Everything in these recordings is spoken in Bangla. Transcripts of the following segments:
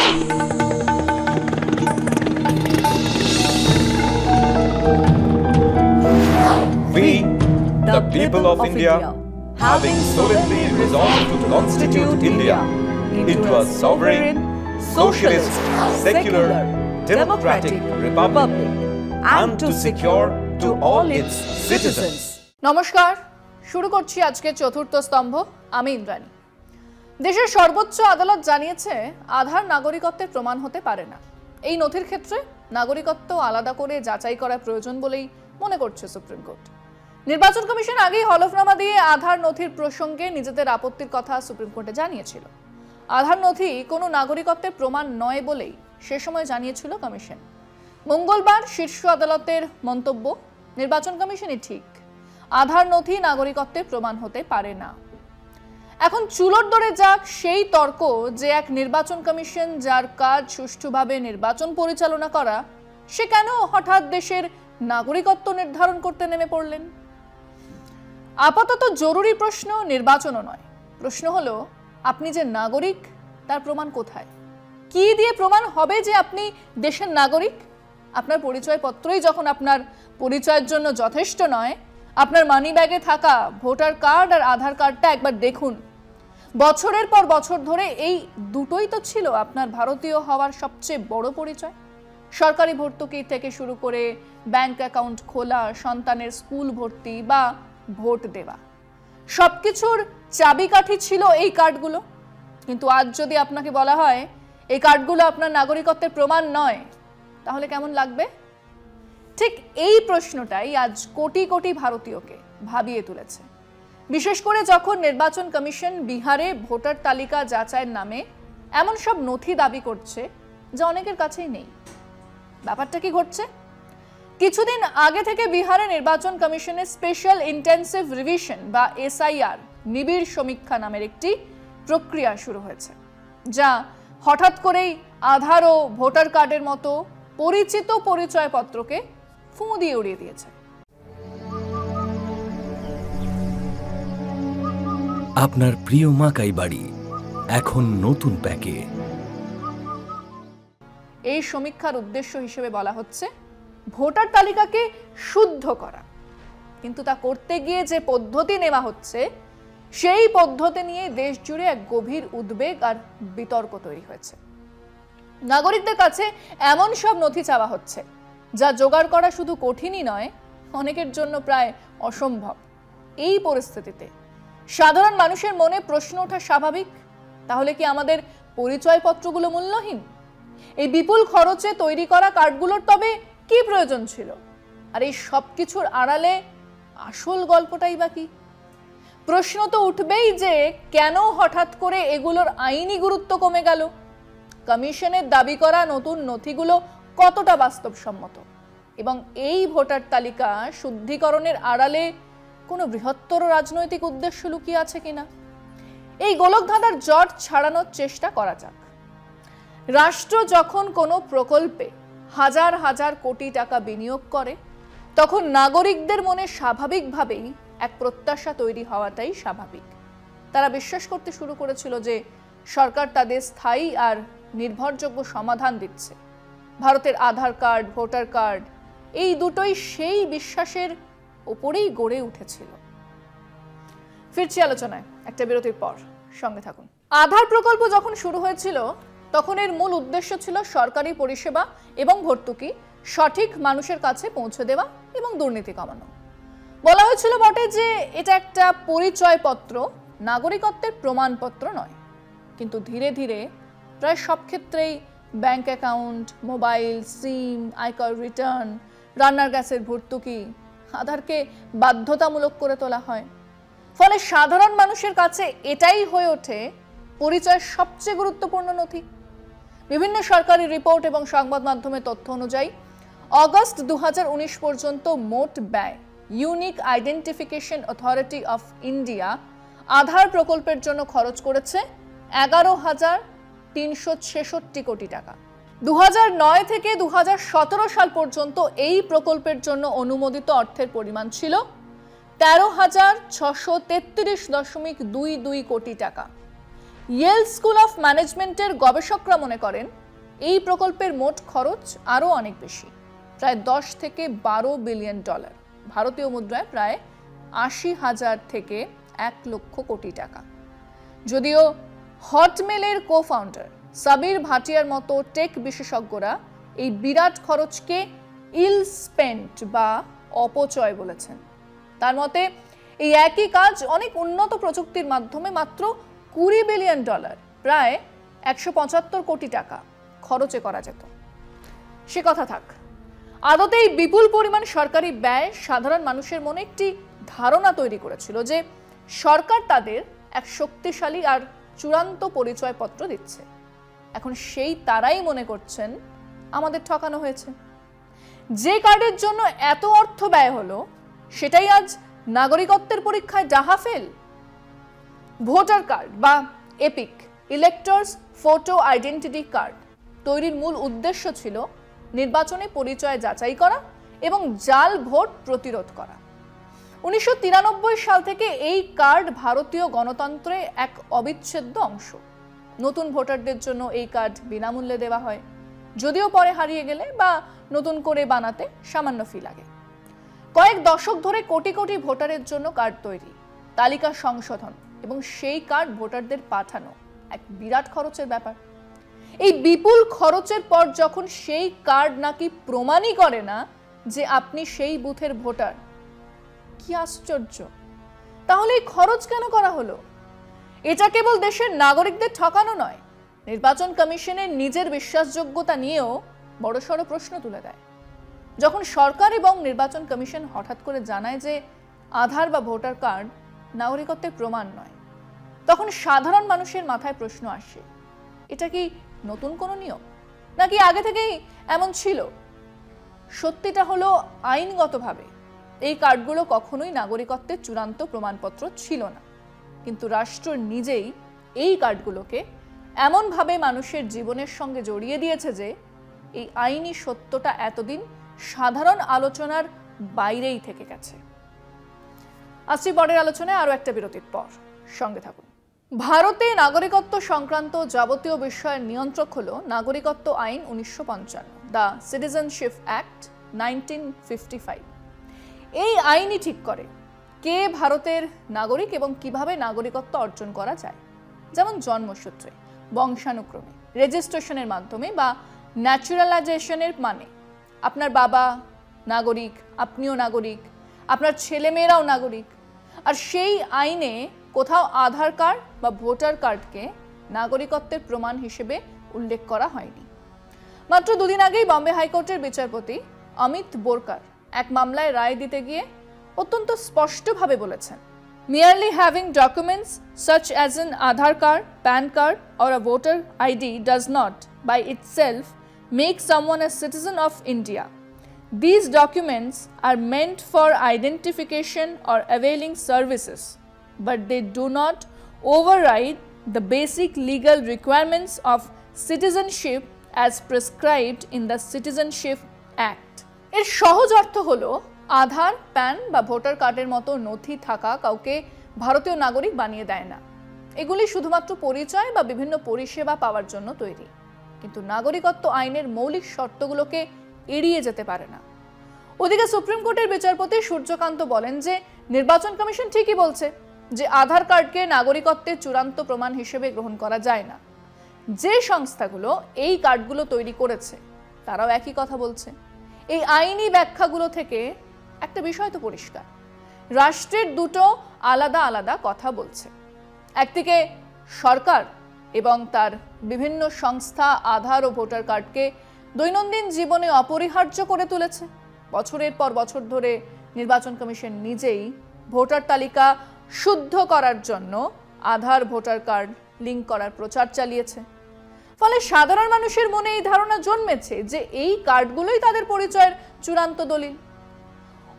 We, the people of India, having solemnly resolved to constitute India into a sovereign, socialist, secular, democratic republic and to secure to all its citizens. নমস্কার, শুরু করছি আজকে চতুর্থ স্তম্ভ। আমি ইন্দ্রাণী। দেশের সর্বোচ্চ আদালত জানিয়েছে আধার নাগরিকত্বের প্রমাণ হতে পারে না। এই নথির ক্ষেত্রে নাগরিকত্ব আলাদা করে যাচাই করা প্রয়োজন বলেই মনে করছে সুপ্রিম কোর্ট। নির্বাচন কমিশন আগেই হলফনামা দিয়ে আধার নথির প্রসঙ্গে নিজেদের আপত্তির কথা সুপ্রিম কোর্টে জানিয়েছিল। আধার নথি কোনো নাগরিকত্বের প্রমাণ নয় বলেই সে সময় জানিয়েছিল কমিশন। মঙ্গলবার শীর্ষ আদালতের মন্তব্য, নির্বাচন কমিশনই ঠিক, আধার নথি নাগরিকত্বের প্রমাণ হতে পারে না। এখন চুলোর দরে যাক সেই তর্ক যে এক নির্বাচন কমিশন যার কাজ সুষ্ঠুভাবে নির্বাচন পরিচালনা করা, সে কেন হঠাৎ দেশের নাগরিকত্ব নির্ধারণ করতে নেমে পড়লেন। আপাতত জরুরি প্রশ্ন নির্বাচনও নয়, প্রশ্ন হলো আপনি যে নাগরিক তার প্রমাণ কোথায়? কি দিয়ে প্রমাণ হবে যে আপনি দেশের নাগরিক? আপনার পরিচয়পত্রই যখন আপনার পরিচয়ের জন্য যথেষ্ট নয়, আপনার মানি ব্যাগে থাকা ভোটার কার্ড আর আধার কার্ডটা একবার দেখুন। বছরের পর বছর ধরে এই দুটোই তো ছিল আপনার ভারতীয় হওয়ার সবচেয়ে বড় পরিচয়। সরকারি ভর্তুকি থেকে শুরু করে ব্যাংক অ্যাকাউন্ট খোলা, সন্তানের স্কুল ভর্তি বা ভোট দেওয়া, সবকিছুর চাবিকাঠি ছিল এই কার্ডগুলো। কিন্তু আজ যদি আপনাকে বলা হয় এই কার্ডগুলো আপনার নাগরিকত্বের প্রমাণ নয়, তাহলে কেমন লাগবে? ঠিক এই প্রশ্নটাই আজ কোটি কোটি ভারতীয়কে ভাবিয়ে তুলেছে, বিশেষ করে যখন নির্বাচন কমিশন বিহারে ভোটার তালিকা যাচাইয়ের নামে এমন সব নথি দাবি করছে যা অনেকের কাছেই নেই। ব্যাপারটা কি ঘটছে? কিছুদিন আগে থেকে বিহারে নির্বাচন কমিশনের স্পেশাল ইন্টেন্সিভ রিভিশন বা এসআইআর নিবিড় সমীক্ষা নামের একটি প্রক্রিয়া শুরু হয়েছে, যা হঠাৎ করেই আধার ও ভোটার কার্ডের মতো পরিচিত পরিচয়পত্রকে ফুঁ দিয়ে উড়িয়ে দিয়েছে। আপনার প্রিয় মাকাই বাড়ি এখন নতুন প্যাকে। এই সমীক্ষার উদ্দেশ্য হিসেবে বলা হচ্ছে ভোটার তালিকাকে শুদ্ধ করা, কিন্তু তা করতে গিয়ে যে পদ্ধতি নেওয়া হচ্ছে সেই পদ্ধতি নিয়ে দেশ জুড়ে এক গভীর উদ্বেগ আর বিতর্ক তৈরি হয়েছে। নাগরিকদের কাছে এমন সব নথি চাওয়া হচ্ছে যা জোগাড় করা শুধু কঠিনই নয়, অনেকের জন্য প্রায় অসম্ভব। এই পরিস্থিতিতে সাধারণ মানুষের মনে প্রশ্ন ওঠা স্বাভাবিক, তাহলে কি আমাদের পরিচয়পত্রগুলো মূল্যহীন? এই বিপুল খরচে তৈরি করা কার্ডগুলোর তবে কি প্রয়োজন ছিল? আর এই সব কিছুর আড়ালে আসল গল্পটাই বা কি? প্রশ্ন তো উঠবেই যে কেন হঠাৎ করে এগুলোর আইনি গুরুত্ব কমে গেল? কমিশনের দাবি করা নতুন নথিগুলো কতটা বাস্তবসম্মত? এবং এই ভোটার তালিকা শুদ্ধিকরণের আড়ালে কোনো বৃহত্তর রাজনৈতিক উদ্দেশ্য লুকিয়ে আছে কিনা? এই গোলকধাঁধার জট ছাড়ানোর চেষ্টা করা যাক। রাষ্ট্র যখন কোনো প্রকল্পে হাজার হাজার কোটি টাকা বিনিয়োগ করে, তখন নাগরিকদের মনে স্বাভাবিকভাবেই এক প্রত্যাশা তৈরি হওয়াটাই স্বাভাবিক। তারা বিশ্বাস করতে শুরু করেছিল যে সরকার তাদের স্থায়ী আর নির্ভরযোগ্য সমাধান দিচ্ছে। ভারতের আধার কার্ড, ভোটার কার্ড, এই দুটোই সেই বিশ্বাসের ওপরেই গড়ে উঠেছিল। ফিরছি আলোচনায় একটা বিরতির পর, সঙ্গে থাকুন। আধার প্রকল্প যখন শুরু হয়েছিল তখন এর মূল উদ্দেশ্য ছিল সরকারি পরিষেবা এবং ভর্তুকি সঠিক মানুষের কাছে পৌঁছে দেওয়া এবং দুর্নীতি কমানো। বলা হয়েছিল বটে যে এটা একটা পরিচয়পত্র, নাগরিকত্বের প্রমাণপত্র নয়। কিন্তু ধীরে ধীরে প্রায় সব ক্ষেত্রেই ব্যাংক অ্যাকাউন্ট, মোবাইল, সিম, আয়কর রিটার্ন, রান্নার গ্যাসের ভর্তুকি, আধারকে বাধ্যতামূলক করে তোলা হয়। ফলে সাধারণ মানুষের কাছে এটাই হয়ে ওঠে পরিচয়ের সবচেয়ে গুরুত্বপূর্ণ নথি। বিভিন্ন সরকারি রিপোর্ট এবং সংবাদ মাধ্যমের তথ্য অনুযায়ী অগস্ট 2019 পর্যন্ত মোট ব্যয় unique identification authority of India Aadhaar প্রকল্পের জন্য খরচ করেছে 11,366 কোটি টাকা। 2009 থেকে 2017 সাল পর্যন্ত এই প্রকল্পের জন্য অনুমোদিত অর্থের পরিমাণ ছিল 13,633.22 কোটি টাকা। ইয়েল স্কুল অফ ম্যানেজমেন্টের গবেষকরা মনে করেন এই প্রকল্পের মোট খরচ আরও অনেক বেশি, প্রায় 10 থেকে 12 বিলিয়ন ডলার, ভারতীয় মুদ্রায় প্রায় 80,000 থেকে 1 লক্ষ কোটি টাকা। যদিও হটমেলের কো-ফাউন্ডার সাবির ভাটিয়ার মতো টেক বিশেষজ্ঞরা এই বিরাট খরচকে ইল স্পেন্ট বা অপচয় বলেছেন। তার মতে এই একই কাজ অনেক উন্নত প্রযুক্তির মাধ্যমে মাত্র 20 বিলিয়ন ডলার, প্রায় 175 কোটি টাকা খরচে করা যেত। সে কথা থাক, আদতে এই বিপুল পরিমাণ সরকারি ব্যয় সাধারণ মানুষের মনে একটি ধারণা তৈরি করেছিল যে সরকার তাদের এক শক্তিশালী আর চূড়ান্ত পরিচয়পত্র দিচ্ছে। এখন সেই তারাই মনে করছেন আমাদের ঠকানো হয়েছে। যে কার্ডের জন্য এত অর্থ ব্যয় হলো সেটাই আজ নাগরিকত্বের পরীক্ষায় ডাহা ফেল। ভোটার কার্ড বা epic, electors photo identity card তৈরির মূল উদ্দেশ্য ছিল নির্বাচনে পরিচয় যাচাই করা এবং জাল ভোট প্রতিরোধ করা। 1993 সাল থেকে এই কার্ড ভারতীয় গণতন্ত্রের এক অবিচ্ছেদ্য অংশ। নতুন ভোটারদের জন্য এই কার্ড বিনামূল্যে দেওয়া হয়, যদিও পরে হারিয়ে গেলে বা নতুন করে বানাতে সামান্য ফি লাগে। কয়েক দশক ধরে কোটি কোটি ভোটারের জন্য কার্ড তৈরি, তালিকা সংশোধন এবং সেই কার্ড ভোটারদের পাঠানো এক বিরাট খরচের ব্যাপার। এই বিপুল খরচের পর যখন সেই কার্ড নাকি প্রমাণই করে না যে আপনি সেই বুথের ভোটার, কি আশ্চর্য! তাহলে এই খরচ কেন করা হলো? এটা কেবল দেশের নাগরিকদের ঠকানো নয়, নির্বাচন কমিশনের নিজের বিশ্বাসযোগ্যতা নিয়েও বড়সড় প্রশ্ন তুলে দেয়। যখন সরকার এবং নির্বাচন কমিশন হঠাৎ করে জানায় যে আধার বা ভোটার কার্ড নাগরিকত্বের প্রমাণ নয়, তখন সাধারণ মানুষের মাথায় প্রশ্ন আসে, এটা কি নতুন কোনো নিয়ম নাকি আগে থেকেই এমন ছিল? সত্যিটা হলো আইনগতভাবে এই কার্ডগুলো কখনোই নাগরিকত্বের চূড়ান্ত প্রমাণপত্র ছিল না, কিন্তু রাষ্ট্র নিজেই এই কার্ডগুলোকে এমনভাবে মানুষের জীবনের সঙ্গে জড়িয়ে দিয়েছে যে এই আইনি সত্যটা এতদিন সাধারণ আলোচনার বাইরেই থেকে গেছে। আসছি পরের আলোচনায় আরও একটা বিরতির পর, সঙ্গে থাকুন। ভারতে নাগরিকত্ব সংক্রান্ত যাবতীয় বিষয়ের নিয়ন্ত্রক হল নাগরিকত্ব আইন 1955, দ্য সিটিজেনশিপ অ্যাক্ট 1955। এই আইনই ঠিক করে কে ভারতের নাগরিক এবং কিভাবে নাগরিকত্ব অর্জন করা যায়, যেমন জন্মসূত্রে, বংশানুক্রমে, রেজিস্ট্রেশনের মাধ্যমে বা ন্যাচুরালাইজেশনের মানে আপনার বাবা নাগরিক, আপনিও নাগরিক, আপনার ছেলেমেয়েরাও নাগরিক। আর সেই আইনে কোথাও আধার কার্ড বা ভোটার কার্ডকে নাগরিকত্বের প্রমাণ হিসেবে উল্লেখ করা হয়নি। মাত্র দুদিন আগেই বম্বে হাইকোর্টের বিচারপতি অমিত বোরকার এক মামলায় রায় দিতে গিয়ে অত্যন্ত স্পষ্টভাবে বলেছেন, merely having documents such as an Aadhaar card, PAN card or a voter ID does not by itself make someone a citizen of India. These documents are meant for identification or availing services, but they do not override the basic legal requirements of citizenship as prescribed in the Citizenship Act. এর সহজ অর্থ হলো আধার, প্যান বা ভোটার কার্ডের মতো নথি থাকা কাউকে ভারতীয় নাগরিক বানিয়ে দেয় না। এগুলি শুধুমাত্র পরিচয় বা বিভিন্ন পরিষেবা পাওয়ার জন্য তৈরি, কিন্তু নাগরিকত্ব আইনের মৌলিক শর্তগুলোকে এড়িয়ে যেতে পারে না। ওদিকে সুপ্রিম কোর্টের বিচারপতি সূর্যকান্ত বলেন যে নির্বাচন কমিশন ঠিকই বলছে যে আধার কার্ডকে নাগরিকত্বের চূড়ান্ত প্রমাণ হিসেবে গ্রহণ করা যায় না। যে সংস্থাগুলো এই কার্ডগুলো তৈরি করেছে তারাও একই কথা বলছে। এই আইনি ব্যাখ্যাগুলো থেকে একটা বিষয় তো পরিষ্কার, রাষ্ট্রের দুটো আলাদা আলাদা কথা বলছে। একদিকে সরকার এবং তার বিভিন্ন সংস্থা আধার ও ভোটার কার্ডকে দৈনন্দিন জীবনে অপরিহার্য করে তুলেছে। বছরের পর বছর ধরে নির্বাচন কমিশন নিজেই ভোটার তালিকা শুদ্ধ করার জন্য আধার ভোটার কার্ড লিঙ্ক করার প্রচার চালিয়েছে। ফলে সাধারণ মানুষের মনে এই ধারণা জন্মেছে যে এই কার্ডগুলোই তাদের পরিচয়ের চূড়ান্ত দলিল।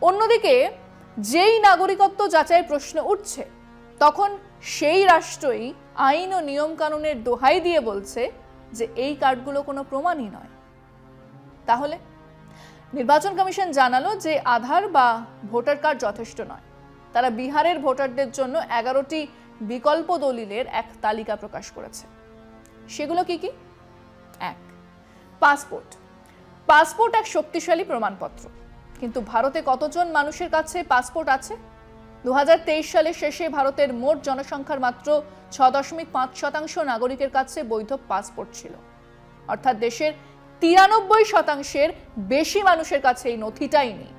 অন্যদিকে যেই নাগরিকত্ব যাচাই প্রশ্ন উঠছে, তখন সেই রাষ্ট্রই আইন ও নিয়ম কানুনের দোহাই দিয়ে বলছে যে এই কার্ডগুলো কোনো প্রমাণই নয়। তাহলে নির্বাচন কমিশন জানালো যে আধার বা ভোটার কার্ড যথেষ্ট নয়। তারা বিহারের ভোটারদের জন্য 11টি বিকল্প দলিলের এক তালিকা প্রকাশ করেছে। সেগুলো কি কি? 1, পাসপোর্ট। পাসপোর্ট এক শক্তিশালী প্রমাণপত্র, কিন্তু ভারতে কতজন মানুষের কাছে পাসপোর্ট আছে? 2023 সালের শেষে ভারতের মোট জনসংখ্যার মাত্র 6.5% নাগরিকের কাছে বৈধ পাসপোর্ট ছিল। অর্থাৎ দেশের 93% বেশি মানুষের কাছে এই নথিটাই নেই।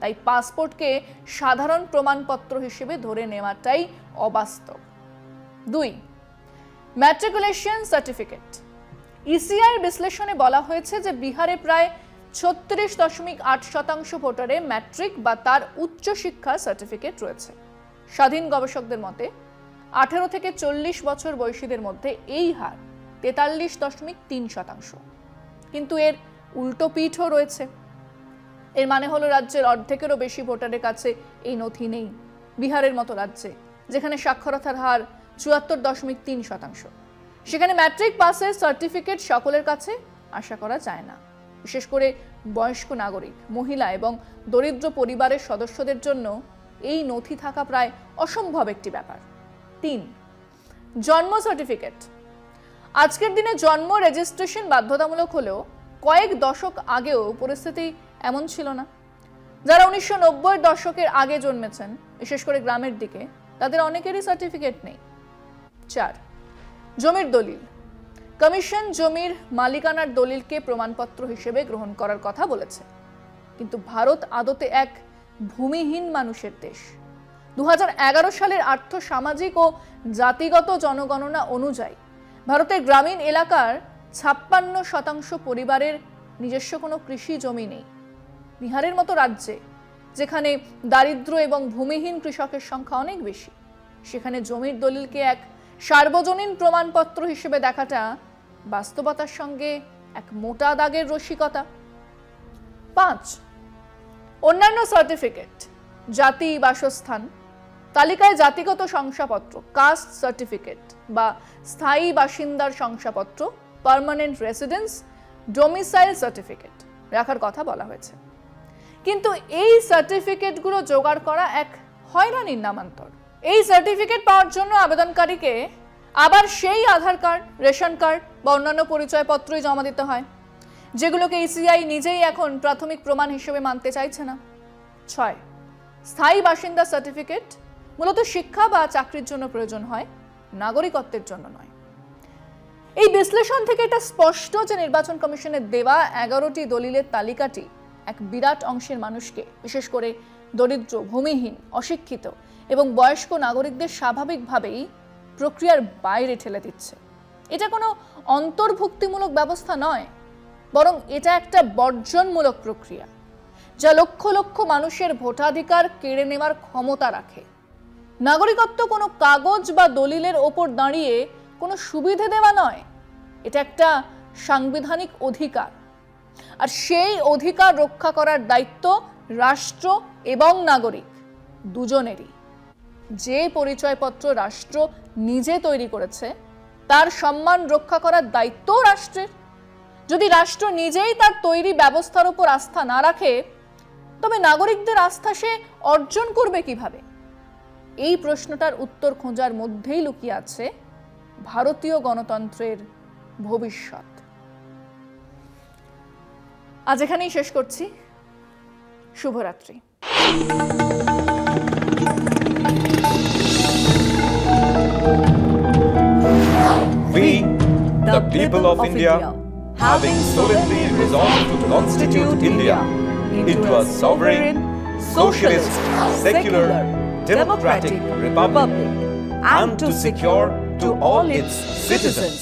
তাই পাসপোর্টকে সাধারণ প্রমাণপত্র হিসেবে ধরে নেওয়াটাই অবাস্তব। 2, ম্যাট্রিকুলেশন সার্টিফিকেট। ইসিআই বিশ্লেষণে বলা হয়েছে যে বিহারে প্রায় 36.8% ভোটারে ম্যাট্রিক বা তার উচ্চ শিক্ষা সার্টিফিকেট রয়েছে। স্বাধীন গবেষকদের মতে 18 থেকে 40 বছর বয়সীদের মধ্যে এই হার 43.3%। কিন্তু এর উল্টো পিঠও রয়েছে। এর মানে হলো রাজ্যের অর্ধেকেরও বেশি ভোটারের কাছে এই নথি নেই। বিহারের মতো রাজ্যে, যেখানে সাক্ষরতার হার 74.3%, সেখানে ম্যাট্রিক পাসের সার্টিফিকেট সকলের কাছে আশা করা যায় না। বিশেষ করে বয়স্ক নাগরিক, মহিলা এবং দরিদ্র পরিবারের সদস্যদের জন্য এই নথি থাকা প্রায় অসম্ভব একটি ব্যাপার। 3, জন্ম সার্টিফিকেট। আজকের দিনে জন্ম রেজিস্ট্রেশন বাধ্যতামূলক হলেও কয়েক দশক আগেও পরিস্থিতি এমন ছিল না। যারা 1990 দশকের আগে জন্মেছেন, বিশেষ করে গ্রামের দিকে, তাদের অনেকেরই সার্টিফিকেট নেই। 4, জমির দলিল। কমিশন জমির মালিকানার দলিলকে প্রমাণপত্র হিসেবে গ্রহণ করার কথা বলেছে, কিন্তু ভারত আদতে এক ভূমিহীন মানুষের দেশ। 2011 সালের আর্থ সামাজিক ও জাতিগত জনগণনা অনুযায়ী ভারতের গ্রামীণ এলাকার 56% পরিবারের নিজস্ব কোনো কৃষি জমি নেই। বিহারের মতো রাজ্যে, যেখানে দারিদ্র এবং ভূমিহীন কৃষকের সংখ্যা অনেক বেশি, সেখানে জমির দলিলকে এক সার্বজনীন প্রমাণপত্র হিসেবে দেখাটা বাস্তবতার সঙ্গে এক মোটা দাগের রসিকতা। 5, অন্যান্য সার্টিফিকেট। জাতি, বাসস্থান। তালিকায় জাতিগত শংসাপত্র, কাস্ট সার্টিফিকেট বা স্থায়ী বাসিন্দার শংসাপত্র, পার্মানেন্ট রেসিডেন্স, ডোমিসাইল সার্টিফিকেট রাখার কথা বলা হয়েছে। কিন্তু এই সার্টিফিকেটগুলো জোগাড় করা এক হয়রানির নামান্তর। এই সার্টিফিকেট পাওয়ার জন্য আবেদনকারীকে আবার সেই আধার কার্ড, রেশন কার্ড বা অন্যান্য পরিচয়পত্রই জমা দিতে হয়, যেগুলোকে ইসিআই নিজেই এখন প্রাথমিক প্রমাণ হিসেবে মানতে চাইছে না। 6, স্থায়ী বাসিন্দা সার্টিফিকেট মূলত শিক্ষা বা চাকরির জন্য প্রয়োজন হয়, নাগরিকত্বের জন্য নয়। এই বিশ্লেষণ থেকে এটা স্পষ্ট যে নির্বাচন কমিশনের দেওয়া 11টি দলিলের তালিকাটি এক বিরাট অংশের মানুষকে, বিশেষ করে দরিদ্র, ভূমিহীন, অশিক্ষিত এবং বয়স্ক নাগরিকদের স্বাভাবিকভাবেই প্রক্রিয়ার বাইরে ঠেলে দিচ্ছে। এটা কোনো অন্তর্ভুক্তিমূলক ব্যবস্থা নয়, বরং এটা একটা বর্জনমূলক প্রক্রিয়া, যা লক্ষ লক্ষ মানুষের ভোটাধিকার কেড়ে নেওয়ার ক্ষমতা রাখে। নাগরিকত্ব কোনো কাগজ বা দলিলের ওপর দাঁড়িয়ে কোনো সুবিধে দেওয়া নয়, এটা একটা সাংবিধানিক অধিকার। আর সেই অধিকার রক্ষা করার দায়িত্ব রাষ্ট্র এবং নাগরিক দুজনেরই। যে পরিচয়পত্র রাষ্ট্র নিজে তৈরি করেছে, তার সম্মান রক্ষা করার দায়িত্ব রাষ্ট্রের। যদি রাষ্ট্র নিজেই তার তৈরি ব্যবস্থার উপর আস্থা না রাখে, তবে নাগরিকদের আস্থা সে অর্জন করবে কিভাবে? এই প্রশ্নটার উত্তর খোঁজার মধ্যেই লুকিয়ে আছে ভারতীয় গণতন্ত্রের ভবিষ্যৎ। আজ এখানেই শেষ করছি। শুভরাত্রি। We, the people of India, having solemnly resolved to constitute India into a sovereign, socialist, secular, democratic republic, and to secure to all its citizens